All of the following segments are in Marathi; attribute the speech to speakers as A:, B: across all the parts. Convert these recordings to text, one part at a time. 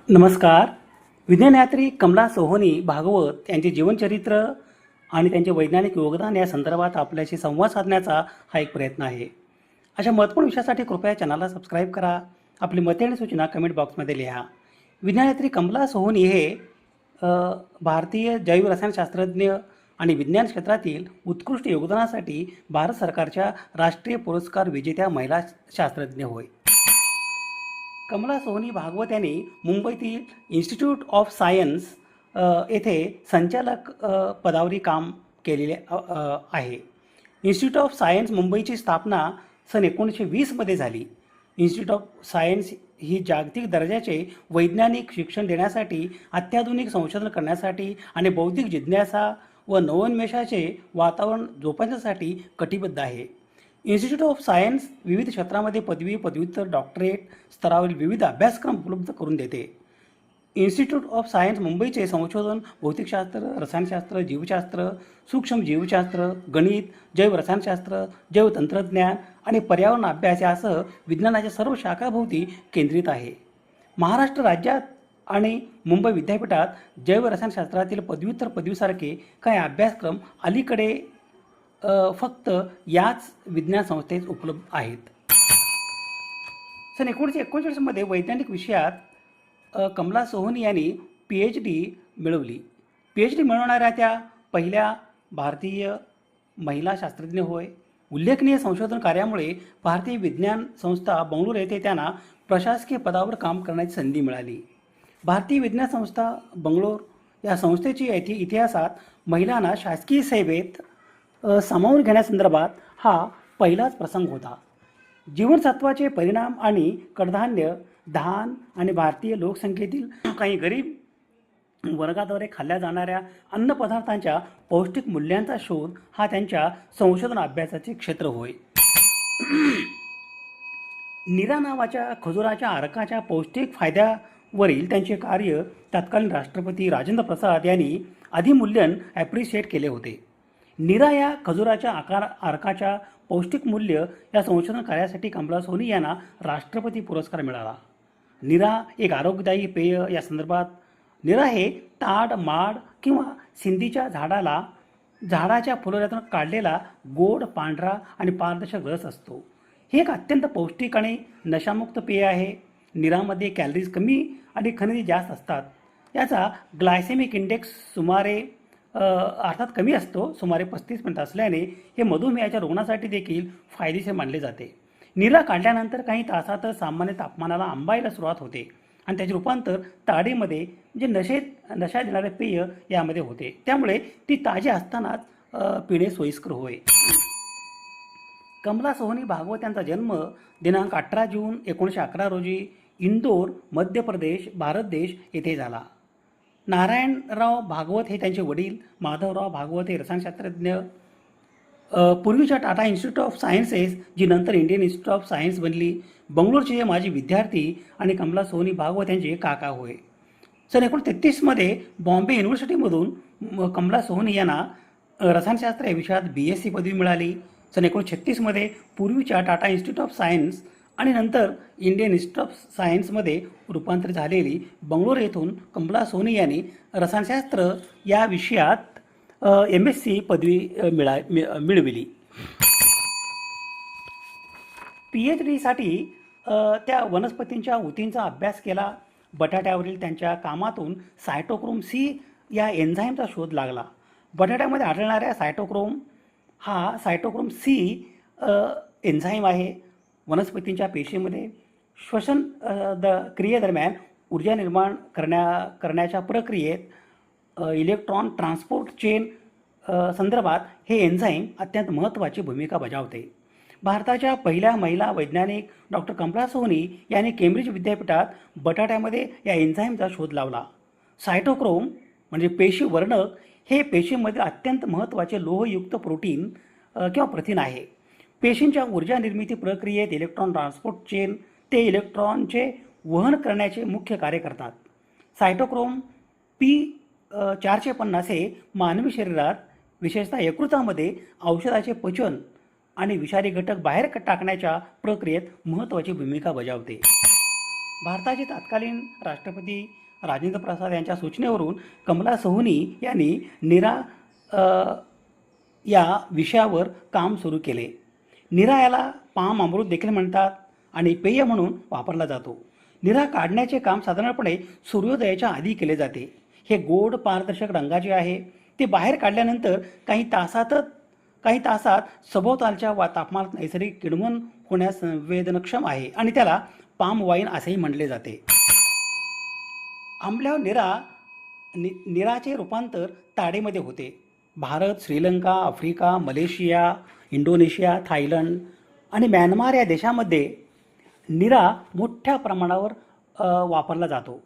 A: नमस्कार. विज्ञानयात्री कमला सोहोनी भागवत यांचे जीवनचरित्र आणि त्यांचे वैज्ञानिक योगदान या संदर्भात आपल्याशी संवाद साधण्याचा हा एक प्रयत्न आहे. अशा महत्त्वपूर्ण विषयासाठी कृपया चॅनलला सबस्क्राईब करा. आपली मते आणि सूचना कमेंट बॉक्समध्ये लिहा. विज्ञानयात्री कमला सोहोनी हे भारतीय जैव रसायनशास्त्रज्ञ आणि विज्ञान क्षेत्रातील उत्कृष्ट योगदानासाठी भारत सरकारच्या राष्ट्रीय पुरस्कार विजेत्या महिला शास्त्रज्ञ होय. कमला सोहोनी भागवत यांनी मुंबईतील इन्स्टिट्यूट ऑफ सायन्स येथे संचालक पदावरी काम केलेले आहे. इन्स्टिट्यूट ऑफ सायन्स मुंबईची स्थापना सन 1920मध्ये झाली. इन्स्टिट्यूट ऑफ सायन्स ही जागतिक दर्जाचे वैज्ञानिक शिक्षण देण्यासाठी, अत्याधुनिक संशोधन करण्यासाठी आणि बौद्धिक जिज्ञासा व नवोन्मेषाचे वातावरण जोपासण्यासाठी कटिबद्ध आहे. इन्स्टिट्यूट ऑफ सायन्स विविध क्षेत्रामध्ये पदवी, पदव्युत्तर, डॉक्टरेट स्तरावरील विविध अभ्यासक्रम उपलब्ध करून देते. इन्स्टिट्यूट ऑफ सायन्स मुंबईचे संशोधन भौतिकशास्त्र, रसायनशास्त्र, जीवशास्त्र, सूक्ष्म जीवशास्त्र, गणित, जैव रसायनशास्त्र, जैवतंत्रज्ञान आणि पर्यावरण अभ्यास यासह विज्ञानाच्या सर्व शाखाभोवती केंद्रित आहे. महाराष्ट्र राज्यात आणि मुंबई विद्यापीठात जैव रसायनशास्त्रातील पदव्युत्तर पदवीसारखे काही अभ्यासक्रम अलीकडे फक्त याच विज्ञान संस्थेत उपलब्ध आहेत. सन 1939मध्ये वैज्ञानिक विषयात कमला सोहोनी यांनी PhD मिळवली. PhD मिळवणाऱ्या त्या पहिल्या भारतीय महिला शास्त्रज्ञ होय. उल्लेखनीय संशोधन कार्यामुळे भारतीय विज्ञान संस्था बंगळुरू येथे त्यांना प्रशासकीय पदावर काम करण्याची संधी मिळाली. भारतीय विज्ञान संस्था बंगळुरू या संस्थेची इतिहासात महिलांना शासकीय सेवेत सामावून घेण्यासंदर्भात हा पहिलाच प्रसंग होता. जीवनसत्वाचे परिणाम आणि कडधान्य, धान आणि भारतीय लोकसंख्येतील काही गरीब वर्गाद्वारे खाल्ल्या जाणाऱ्या अन्नपदार्थांच्या पौष्टिक मूल्यांचा शोध हा त्यांच्या संशोधन अभ्यासाचे क्षेत्र होय. नीरा नावाच्या खजुराच्या अर्काच्या पौष्टिक फायद्यावरील त्यांचे कार्य तत्कालीन राष्ट्रपती राजेंद्र प्रसाद यांनी अधिमूल्यन ॲप्रिशिएट केले होते. नीरा या खजुराच्या अर्काच्या पौष्टिक मूल्य या संशोधन कार्यासाठी कमला सोहोनी यांना राष्ट्रपती पुरस्कार मिळाला. नीरा एक आरोग्यदायी पेय या संदर्भात नीरा हे ताड, माड किंवा सिंधीच्या झाडाच्या फुलोऱ्यातून काढलेला गोड, पांढरा आणि पारदर्शक रस असतो. हे एक अत्यंत पौष्टिक आणि नशामुक्त पेय आहे. नीरामध्ये कॅलरीज कमी आणि खनिजे जास्त असतात. याचा ग्लायसेमिक इंडेक्स अर्थात कमी असतो, सुमारे 35 असल्याने हे मधुमेहाच्या रुग्णासाठी देखील फायदेशीर मानले जाते. नीरा काढल्यानंतर काही तासातच सामान्य तापमानाला आंबायला सुरुवात होते आणि त्याचे रूपांतर ताडीमध्ये म्हणजे नशा देणारे पेय यामध्ये होते. त्यामुळे ती ताजी असतानाच पिणे सोयीस्कर होय. कमला सोहोनी भागवत यांचा जन्म दिनांक 18 जून 1911 रोजी इंदोर, मध्य प्रदेश, भारत देश येथे झाला. नारायणराव भागवत हे त्यांचे वडील. माधवराव भागवत हे रसायनशास्त्रज्ञ. पूर्वीच्या टाटा इन्स्टिट्यूट ऑफ सायन्सेस, जी नंतर इंडियन इन्स्टिट्यूट ऑफ सायन्स बनली, बंगळुरूचे हे माजी विद्यार्थी आणि कमला सोहोनी भागवत यांचे काका होय. सन 1933मध्ये बॉम्बे युनिव्हर्सिटीमधून कमला सोहोनी यांना रसायनशास्त्र या विषयात BSc पदवी मिळाली. सन 1936मध्ये पूर्वीच्या टाटा इन्स्टिट्यूट ऑफ सायन्स आणि नंतर इंडियन इन्स्टिट्यूट ऑफ सायन्समध्ये रूपांतरित झालेली बंगळुरू येथून कमला सोहोनी यांनी रसायनशास्त्र या विषयात MSc पदवी मिळविली. PhDसाठी त्या वनस्पतींच्या ऊतींचा अभ्यास केला. बटाट्यावरील त्यांच्या कामातून सायटोक्रोम C या एन्झाईमचा शोध लागला. बटाट्यामध्ये आढळणाऱ्या सायटोक्रोम C एन्झाईम आहे. वनस्पतींच्या पेशीमध्ये श्वसन क्रियेदरम्यान ऊर्जा निर्माण करण्याच्या प्रक्रियेत इलेक्ट्रॉन ट्रान्सपोर्ट चेन संदर्भात हे एन्झाईम अत्यंत महत्त्वाची भूमिका बजावते. भारताच्या पहिल्या महिला वैज्ञानिक डॉक्टर कमला सोहोनी यांनी केम्ब्रिज विद्यापीठात बटाट्यामध्ये या एन्झाईमचा शोध लावला. सायटोक्रोम म्हणजे पेशी वर्णक हे पेशीमधील अत्यंत महत्त्वाचे लोहयुक्त प्रोटीन किंवा प्रथिन आहे. पेशींच्या ऊर्जा निर्मिती प्रक्रियेत इलेक्ट्रॉन ट्रान्सपोर्ट चेन ते इलेक्ट्रॉनचे वहन करण्याचे मुख्य कार्य करतात. सायटोक्रोम P450 हे मानवी शरीरात विशेषतः यकृतामध्ये औषधाचे पचन आणि विषारी घटक बाहेर टाकण्याच्या प्रक्रियेत महत्त्वाची भूमिका बजावते. भारताचे तत्कालीन राष्ट्रपती राजेंद्र प्रसाद यांच्या सूचनेवरून कमला सोहोनी यांनी नीरा या विषयावर काम सुरू केले. नीरा याला पाम अमृत देखील म्हणतात आणि पेय म्हणून वापरला जातो. नीरा काढण्याचे काम साधारणपणे सूर्योदयाच्या आधी केले जाते. हे गोड पारदर्शक रंगाचे आहे. ते बाहेर काढल्यानंतर काही तासात सभोवतालच्या तापमानात नैसर्गिक किण्वन होण्यास संवेदनक्षम आहे आणि त्याला पाम वाईन असेही म्हणले जाते. आंबल्यावर नीराचे रूपांतर ताडेमध्ये होते. Bharat, Sri Lanka, Africa, Malaysia, Indonesia, Thailand आणि म्यानमार या देशामध्ये नीरा मोठ्या प्रमाणावर वापरला जातो.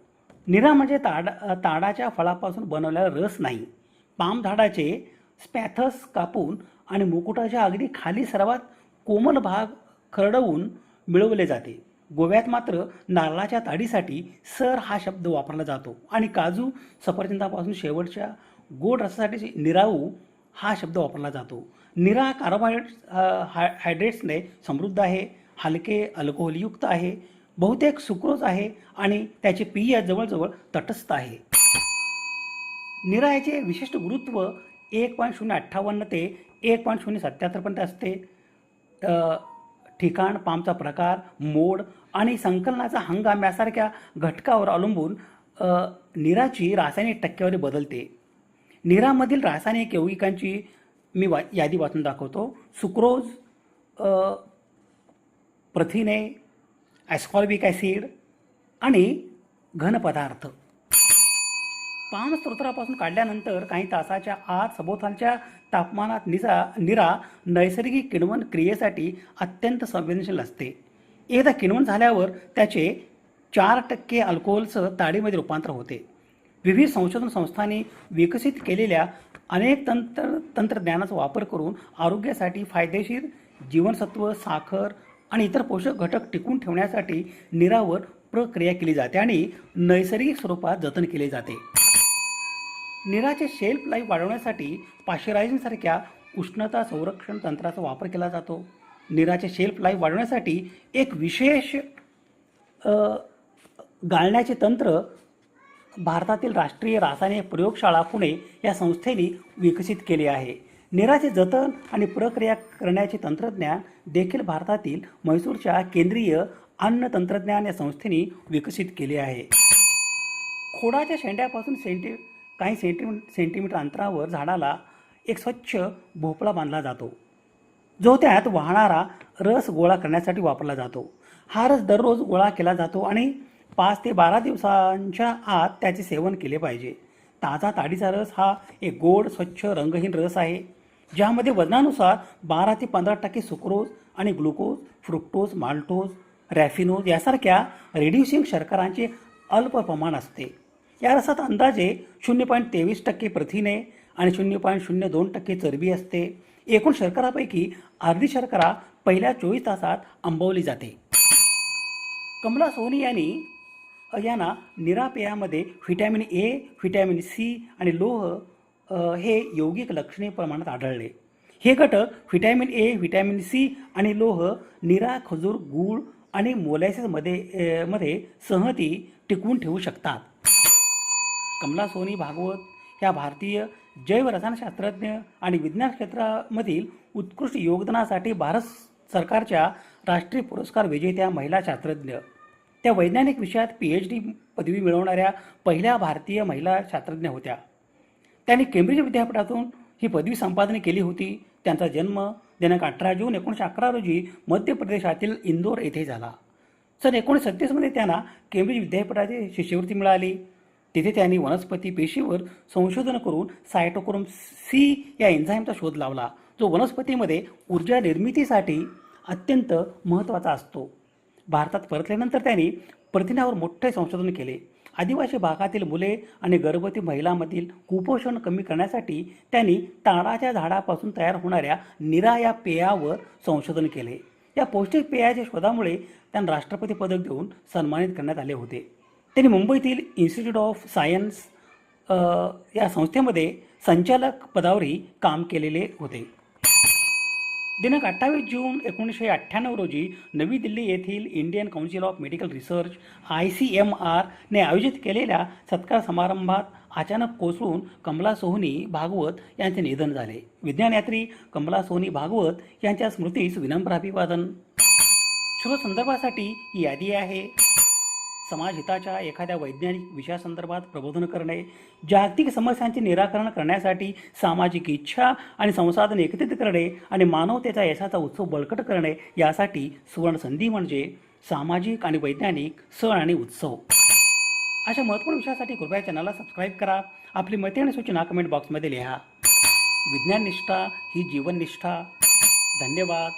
A: नीरा म्हणजे ताडाच्या फळापासून बनवलेला रस नाही. पाम झाडाचे स्पॅथस कापून आणि मुकुटाच्या अगदी खाली सर्वात कोमल भाग खरडवून मिळवले जाते. गोव्यात मात्र नारळाच्या ताडीसाठी सर हा शब्द वापरला जातो आणि काजू सफरचंदापासून शेवटच्या गोड रसासाठी निराऊ हा शब्द वापरला जातो. नीरा कार्बोहायड्रेट्सने समृद्ध आहे, हलके अल्कोहोलयुक्त आहे, बहुतेक सुक्रोज आहे आणि त्याचे पेय जवळजवळ तटस्थ आहे. नीरा याचे विशिष्ट गुरुत्व 1.058 ते 1.077 पर्यंत असते. ठिकाण, पामचा प्रकार, मोड आणि संकलनाचा हंगाम यासारख्या घटकावर अवलंबून नीराची रासायनिक टक्केवारी बदलते. नीरामधील रासायनिक यौगिकांची मी यादी वाचून दाखवतो. सुक्रोज, प्रथिने, ॲस्कॉर्बिक ॲसिड आणि घनपदार्थ. पाम स्त्रोतापासून काढल्यानंतर काही तासाच्या आत सभोवतालच्या तापमानात नीरा नैसर्गिक किण्वन क्रियेसाठी अत्यंत संवेदनशील असते. एकदा किण्वन झाल्यावर त्याचे 4% अल्कोहोलसह ताडीमध्ये रूपांतर होते. विविध संशोधन संस्थांनी विकसित केलेल्या अनेक तंत्रज्ञानाचा वापर करून आरोग्यासाठी फायदेशीर जीवनसत्व, साखर आणि इतर पोषक घटक टिकवून ठेवण्यासाठी नीरावर प्रक्रिया केली जाते आणि नैसर्गिक स्वरूपात जतन केले जाते. नीराचे शेल्फ लाईफ वाढवण्यासाठी पाश्चरायझिंगसारख्या उष्णता संरक्षण तंत्राचा वापर केला जातो. नीराचे शेल्फ लाईफ वाढवण्यासाठी एक विशेष गाळण्याचे तंत्र भारतातील राष्ट्रीय रासायनिक प्रयोगशाळा पुणे या संस्थेने विकसित केले आहे. नीराचे जतन आणि प्रक्रिया करण्याचे तंत्रज्ञान देखील भारतातील म्हैसूरच्या केंद्रीय अन्न तंत्रज्ञान या संस्थेने विकसित केले आहे. खोडाच्या शेंड्यापासून काही सेंटीमीटर अंतरावर झाडाला एक स्वच्छ भोपळा बांधला जातो, जो त्यात वाहणारा रस गोळा करण्यासाठी वापरला जातो. हा रस दररोज गोळा केला जातो आणि 5 ते 12 दिवसांच्या आत त्याचे सेवन केले पाहिजे. ताजा ताडीचा रस हा एक गोड, स्वच्छ, रंगहीन रस आहे, ज्यामध्ये वजनानुसार 12 ते 15% सुक्रोज आणि ग्लुकोज, फ्रुक्टोज, माल्टोज, रॅफिनोज यासारख्या रिड्युसिंग शर्करांचे अल्प प्रमाण असते. या रसात अंदाजे 0.23% प्रथिने आणि 0.02% चरबी असते. एकूण शर्करापैकी अर्धी शर्करा पहिल्या 24 तासात आंबवली जाते. कमला सोहोनी यांना नीरा पेयामध्ये व्हिटॅमिन ए, व्हिटॅमिन सी आणि लोह हे यौगिक लक्षणीय प्रमाणात आढळले. हे घटक व्हिटॅमिन ए, व्हिटॅमिन सी आणि लोह नीरा, खजूर, गूळ आणि मोलॅसिसमध्ये संहती टिकवून ठेवू शकतात. कमला सोहोनी भागवत ह्या भारतीय जैवरसायनशास्त्रज्ञ आणि विज्ञान क्षेत्रामधील उत्कृष्ट योगदानासाठी भारत सरकारच्या राष्ट्रीय पुरस्कार विजेत्या महिला शास्त्रज्ञ. त्या वैज्ञानिक विषयात PhD पदवी मिळवणाऱ्या पहिल्या भारतीय महिला शास्त्रज्ञ होत्या. त्यांनी केंब्रिज विद्यापीठातून ही पदवी संपादन केली होती. त्यांचा जन्म दिनांक 18 जून 1911 रोजी मध्य प्रदेशातील इंदोर येथे झाला. सन 1937 त्यांना केंब्रिज विद्यापीठाची शिष्यवृत्ती मिळाली. तिथे त्यांनी वनस्पती पेशीवर संशोधन करून सायटोक्रोम C या एन्झाईमचा शोध लावला, जो वनस्पतीमध्ये ऊर्जा निर्मितीसाठी अत्यंत महत्त्वाचा असतो. भारतात परतल्यानंतर त्यांनी प्रथिनावर मोठे संशोधन केले. आदिवासी भागातील मुले आणि गर्भवती महिलांमधील कुपोषण कमी करण्यासाठी त्यांनी ताडाच्या झाडापासून तयार होणाऱ्या नीरा या पेयावर संशोधन केले. या पौष्टिक पेयाच्या शोधामुळे त्यांना राष्ट्रपती पदक देऊन सन्मानित करण्यात आले होते. त्यांनी मुंबईतील इन्स्टिट्यूट ऑफ सायन्स या संस्थेमध्ये संचालक पदावरही काम केलेले होते. दिनांक 28 जून 1998 रोजी नवी दिल्ली येथील Indian Council of Medical Research ICMRने आयोजित केलेल्या सत्कार समारंभात अचानक कोसळून कमला सोहनी भागवत यांचे निधन झाले. विज्ञानयात्री कमला सोहनी भागवत यांच्या स्मृतीस विनम्र अभिवादन. सर्व संदर्भासाठी ही यादी आहे. समाजहिताच्या एखाद्या वैज्ञानिक विषयासंदर्भात प्रबोधन करणे, जागतिक समस्यांचे निराकरण करण्यासाठी सामाजिक इच्छा आणि संसाधन एकत्रित करणे आणि मानवतेचा यशाचा उत्सव बळकट करणे यासाठी सुवर्ण संधी म्हणजे सामाजिक आणि वैज्ञानिक सण आणि उत्सव. अशा महत्त्वपूर्ण विषयासाठी कृपया चॅनलला सबस्क्राईब करा. आपली मते आणि सूचना कमेंट बॉक्समध्ये लिहा. विज्ञाननिष्ठा ही जीवननिष्ठा. धन्यवाद.